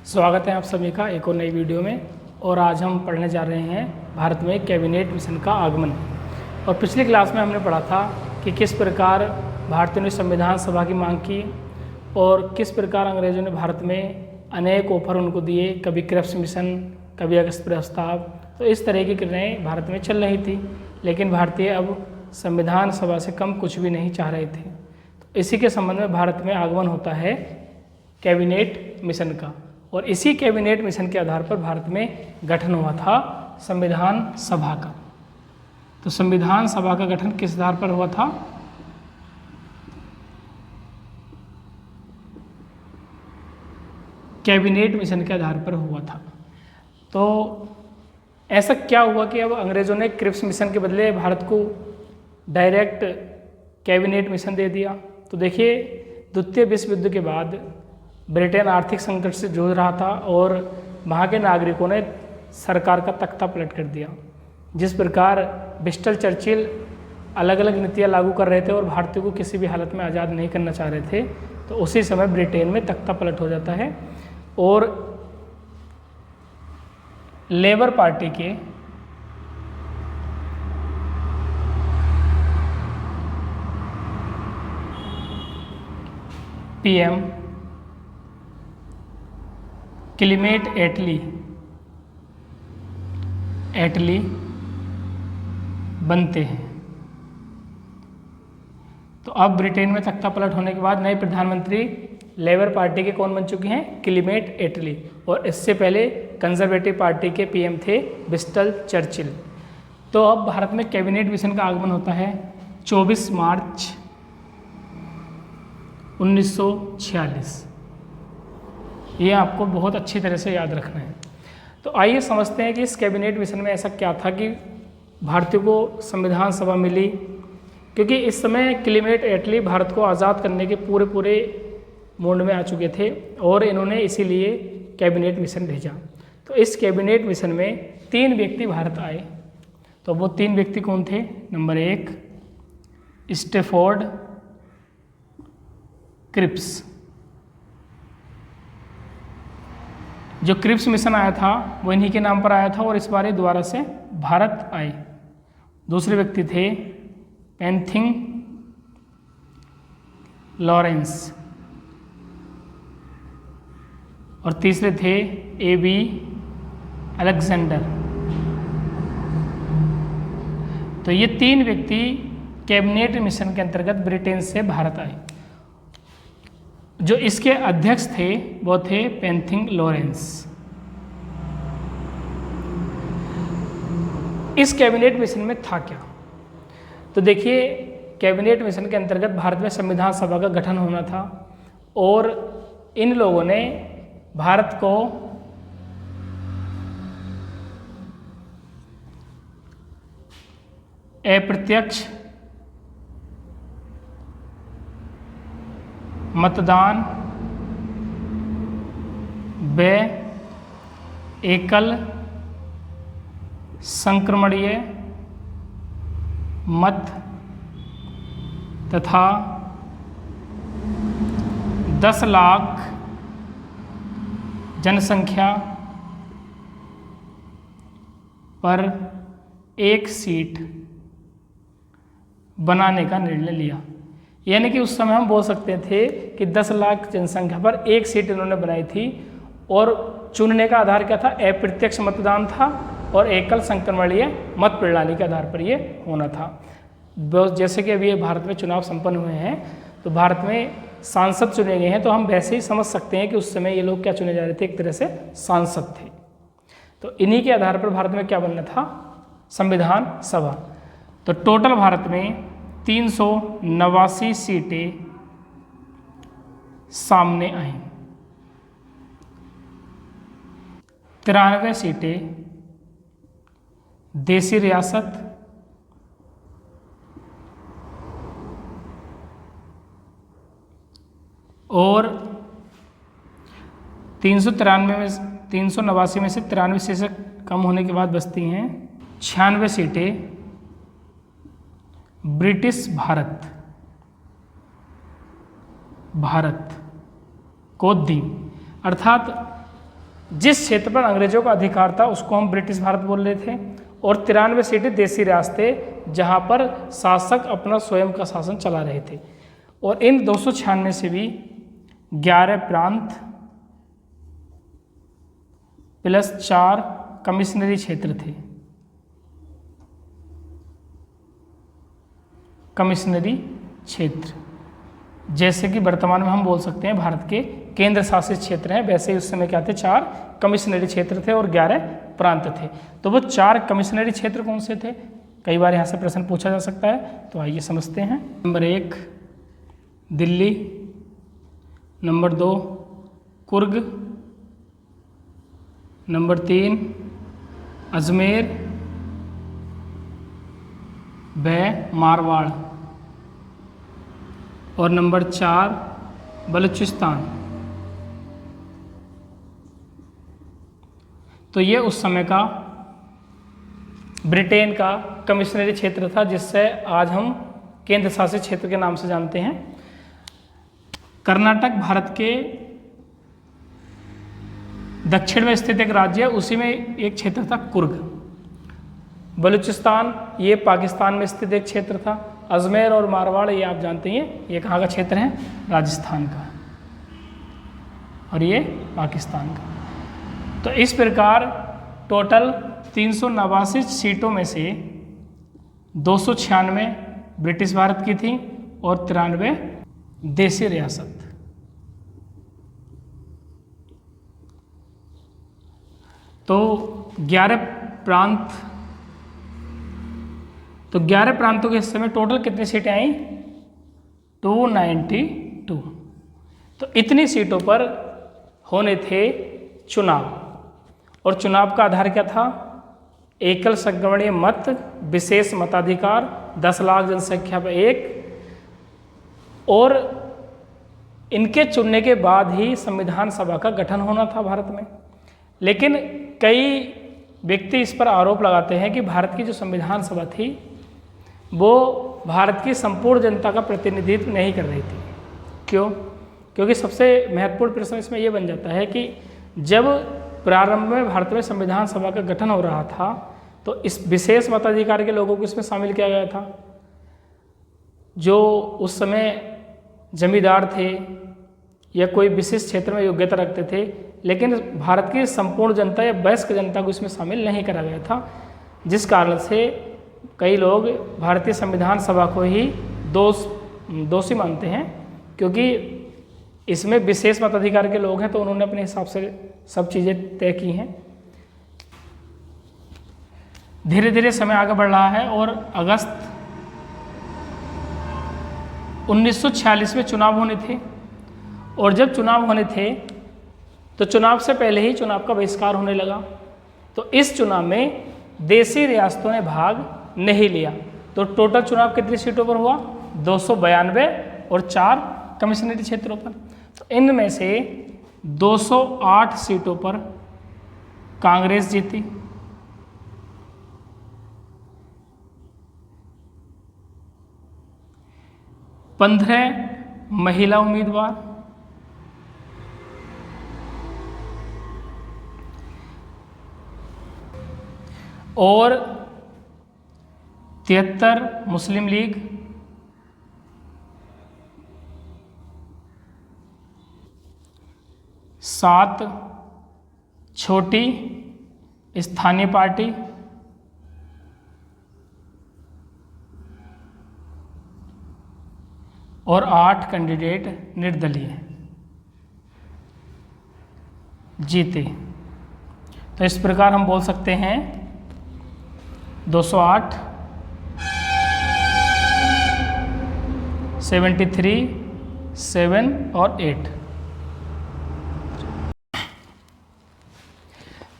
स्वागत है आप सभी का एक और नई वीडियो में। और आज हम पढ़ने जा रहे हैं भारत में कैबिनेट मिशन का आगमन। और पिछली क्लास में हमने पढ़ा था कि किस प्रकार भारतीयों ने संविधान सभा की मांग की और किस प्रकार अंग्रेज़ों ने भारत में अनेक ऑफर उनको दिए, कभी क्रिप्स मिशन, कभी अगस्त प्रस्ताव। तो इस तरह की क्रियाएँ भारत में चल रही थी, लेकिन भारतीय अब संविधान सभा से कम कुछ भी नहीं चाह रहे थे। तो इसी के संबंध में भारत में आगमन होता है कैबिनेट मिशन का। और इसी कैबिनेट मिशन के आधार पर भारत में गठन हुआ था संविधान सभा का। तो संविधान सभा का गठन किस आधार पर हुआ था? कैबिनेट मिशन के आधार पर हुआ था। तो ऐसा क्या हुआ कि अब अंग्रेज़ों ने क्रिप्स मिशन के बदले भारत को डायरेक्ट कैबिनेट मिशन दे दिया? तो देखिए, द्वितीय विश्व युद्ध के बाद ब्रिटेन आर्थिक संकट से जूझ रहा था और वहाँ के नागरिकों ने सरकार का तख्ता पलट कर दिया। जिस प्रकार विंस्टन चर्चिल अलग अलग नीतियाँ लागू कर रहे थे और भारतीयों को किसी भी हालत में आज़ाद नहीं करना चाह रहे थे, तो उसी समय ब्रिटेन में तख्ता पलट हो जाता है और लेबर पार्टी के पीएम क्लीमेट एटली बनते हैं। तो अब ब्रिटेन में तख्ता पलट होने के बाद नए प्रधानमंत्री लेबर पार्टी के कौन बन चुके हैं? क्लीमेट एटली। और इससे पहले कंजर्वेटिव पार्टी के पीएम थे विंस्टन चर्चिल। तो अब भारत में कैबिनेट मिशन का आगमन होता है 24 मार्च 1946। ये आपको बहुत अच्छी तरह से याद रखना है। तो आइए समझते हैं कि इस कैबिनेट मिशन में ऐसा क्या था कि भारतीयों को संविधान सभा मिली। क्योंकि इस समय क्लीमेट एटली भारत को आज़ाद करने के पूरे मूड में आ चुके थे और इन्होंने इसीलिए कैबिनेट मिशन भेजा। तो इस कैबिनेट मिशन में 3 व्यक्ति भारत आए। तो वो 3 व्यक्ति कौन थे? Number 1 Stafford Cripps. जो क्रिप्स मिशन आया था वो इन्हीं के नाम पर आया था और इस बार दोबारा से भारत आए। दूसरे व्यक्ति थे पेंथिंग लॉरेंस और तीसरे थे एबी अलेक्जेंडर। तो ये 3 व्यक्ति कैबिनेट मिशन के अंतर्गत ब्रिटेन से भारत आए। जो इसके अध्यक्ष थे वो थे पेंथिंग लॉरेंस। इस कैबिनेट मिशन में था क्या? तो देखिए, कैबिनेट मिशन के अंतर्गत भारत में संविधान सभा का गठन होना था और इन लोगों ने भारत को अप्रत्यक्ष मतदान व एकल संक्रमणीय मत तथा 10 लाख जनसंख्या पर 1 सीट बनाने का निर्णय लिया। यानी कि उस समय हम बोल सकते थे कि 10 लाख जनसंख्या पर 1 सीट इन्होंने बनाई थी और चुनने का आधार क्या था? अप्रत्यक्ष मतदान था और एकल संक्रमणीय मत प्रणाली के आधार पर ये होना था। जैसे कि अभी भारत में चुनाव संपन्न हुए हैं तो भारत में सांसद चुने गए हैं, तो हम वैसे ही समझ सकते हैं कि उस समय ये लोग क्या चुने जा रहे थे? एक तरह से सांसद थे। तो इन्हीं के आधार पर भारत में क्या बनना था? संविधान सभा। तो टोटल भारत में 389 सीटें सामने आई। 93 सीटें देशी रियासत और 389 में से 93 सीटें कम होने के बाद बचती हैं 96 सीटें ब्रिटिश भारत को दी। अर्थात जिस क्षेत्र पर अंग्रेजों का अधिकार था उसको हम ब्रिटिश भारत बोल रहे थे, और 93 सीटें देसी रियासतें जहाँ पर शासक अपना स्वयं का शासन चला रहे थे। और इन 296 से भी 11 प्रांत प्लस 4 कमिश्नरी क्षेत्र थे। कमिश्नरी क्षेत्र जैसे कि वर्तमान में हम बोल सकते हैं भारत के केंद्र शासित क्षेत्र हैं, वैसे ही उस समय क्या थे, 4 कमिश्नरी क्षेत्र थे और 11 प्रांत थे। तो वो 4 कमिश्नरी क्षेत्र कौन से थे, कई बार यहाँ से प्रश्न पूछा जा सकता है, तो आइए समझते हैं। Number 1 Delhi, number 2 Coorg, number 3 Ajmer व मारवाड़, और नंबर 4 बलूचिस्तान। तो ये उस समय का ब्रिटेन का कमिश्नरी क्षेत्र था, जिससे आज हम केंद्र शासित क्षेत्र के नाम से जानते हैं। कर्नाटक भारत के दक्षिण में स्थित एक राज्य है, उसी में एक क्षेत्र था कुर्ग। बलूचिस्तान ये पाकिस्तान में स्थित एक क्षेत्र था। अजमेर और मारवाड़ ये आप जानते हैं ये कहाँ का क्षेत्र है, राजस्थान का, और ये पाकिस्तान का। तो इस प्रकार टोटल 389 सीटों में से 296 ब्रिटिश भारत की थी और 93 देसी रियासत। तो 11 प्रांत, तो 11 प्रांतों के हिस्से में टोटल कितनी सीटें आई, 292। तो इतनी सीटों पर होने थे चुनाव, और चुनाव का आधार क्या था, एकल संगणनीय मत, विशेष मताधिकार, 10 लाख जनसंख्या पर एक, और इनके चुनने के बाद ही संविधान सभा का गठन होना था भारत में। लेकिन कई व्यक्ति इस पर आरोप लगाते हैं कि भारत की जो संविधान सभा थी वो भारत की संपूर्ण जनता का प्रतिनिधित्व नहीं कर रही थी। क्यों? क्योंकि सबसे महत्वपूर्ण प्रश्न इसमें यह बन जाता है कि जब प्रारंभ में भारत में संविधान सभा का गठन हो रहा था तो इस विशेष मताधिकार के लोगों को इसमें शामिल किया गया था, जो उस समय जमींदार थे या कोई विशिष्ट क्षेत्र में योग्यता रखते थे, लेकिन भारत की संपूर्ण जनता या वयस्क जनता को इसमें शामिल नहीं करा गया था, जिस कारण से कई लोग भारतीय संविधान सभा को ही दोषी मानते हैं, क्योंकि इसमें विशेष मताधिकार के लोग हैं तो उन्होंने अपने हिसाब से सब चीज़ें तय की हैं। धीरे धीरे समय आगे बढ़ रहा है और अगस्त 1946 में चुनाव होने थे, और जब चुनाव होने थे तो चुनाव से पहले ही चुनाव का बहिष्कार होने लगा। तो इस चुनाव में देसी रियासतों ने भाग नहीं लिया। तो टोटल चुनाव कितनी सीटों पर हुआ, 292 और 4 कमिश्नरी क्षेत्रों पर। तो इनमें से 208 सीटों पर कांग्रेस जीती, 15 महिला उम्मीदवार, और 73 मुस्लिम लीग, 7 छोटी स्थानीय पार्टी, और 8 कैंडिडेट निर्दलीय जीते। तो इस प्रकार हम बोल सकते हैं 208, 73, 7 और 8।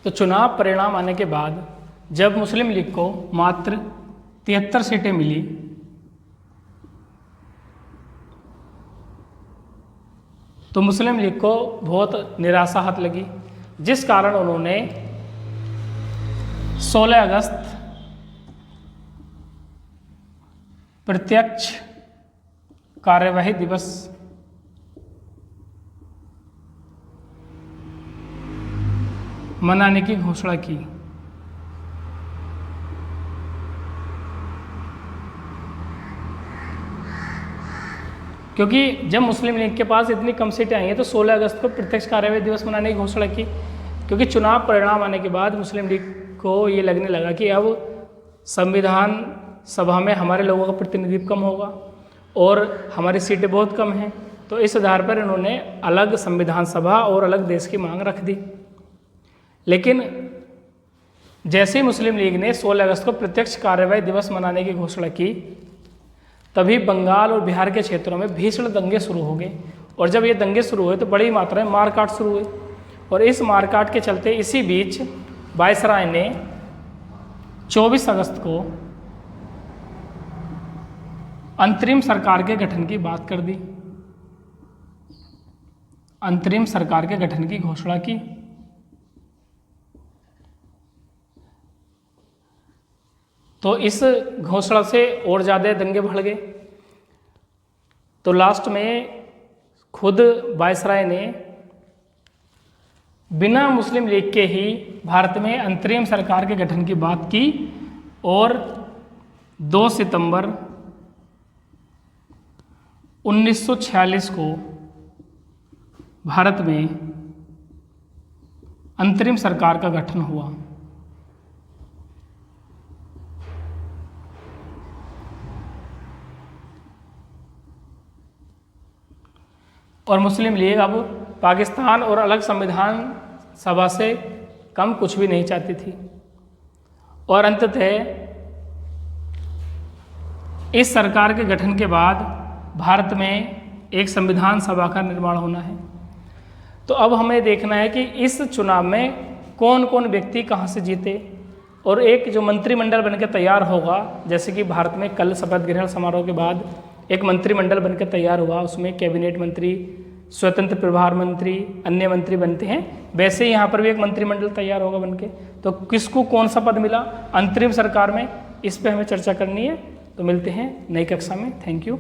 तो चुनाव परिणाम आने के बाद जब मुस्लिम लीग को मात्र 73 सीटें मिली, तो मुस्लिम लीग को बहुत निराशा हाथ लगी, जिस कारण उन्होंने 16 अगस्त प्रत्यक्ष कार्यवाही दिवस मनाने की घोषणा की। क्योंकि जब मुस्लिम लीग के पास इतनी कम सीटें आई हैं तो 16 अगस्त को प्रत्यक्ष कार्यवाही दिवस मनाने की घोषणा की। क्योंकि चुनाव परिणाम आने के बाद मुस्लिम लीग को ये लगने लगा कि अब संविधान सभा में हमारे लोगों का प्रतिनिधित्व कम होगा और हमारी सीटें बहुत कम हैं, तो इस आधार पर इन्होंने अलग संविधान सभा और अलग देश की मांग रख दी। लेकिन जैसे ही मुस्लिम लीग ने 16 अगस्त को प्रत्यक्ष कार्यवाही दिवस मनाने की घोषणा की, तभी बंगाल और बिहार के क्षेत्रों में भीषण दंगे शुरू हो गए। और जब ये दंगे शुरू हुए तो बड़ी मात्रा में मारकाट शुरू हुई। और इस मारकाट के चलते इसी बीच वायसराय ने 24 अगस्त को अंतरिम सरकार के गठन की बात कर दी, अंतरिम सरकार के गठन की घोषणा की। तो इस घोषणा से और ज़्यादा दंगे भड़ गए। तो लास्ट में खुद वायसराय ने बिना मुस्लिम लीग के ही भारत में अंतरिम सरकार के गठन की बात की और 2 सितंबर 1946 को भारत में अंतरिम सरकार का गठन हुआ। और मुस्लिम लीग अब पाकिस्तान और अलग संविधान सभा से कम कुछ भी नहीं चाहती थी। और अंततः इस सरकार के गठन के बाद भारत में एक संविधान सभा का निर्माण होना है। तो अब हमें देखना है कि इस चुनाव में कौन कौन व्यक्ति कहाँ से जीते और एक जो मंत्रिमंडल बनकर तैयार होगा, जैसे कि भारत में कल शपथ ग्रहण समारोह के बाद एक मंत्रिमंडल बनकर तैयार हुआ, उसमें कैबिनेट मंत्री, स्वतंत्र प्रभार मंत्री, अन्य मंत्री बनते हैं, वैसे ही यहाँ पर भी एक मंत्रिमंडल तैयार होगा बनके। तो किसको कौन सा पद मिला अंतरिम सरकार में, इस पे हमें चर्चा करनी है। तो मिलते हैं नई कक्षा में। Thank you.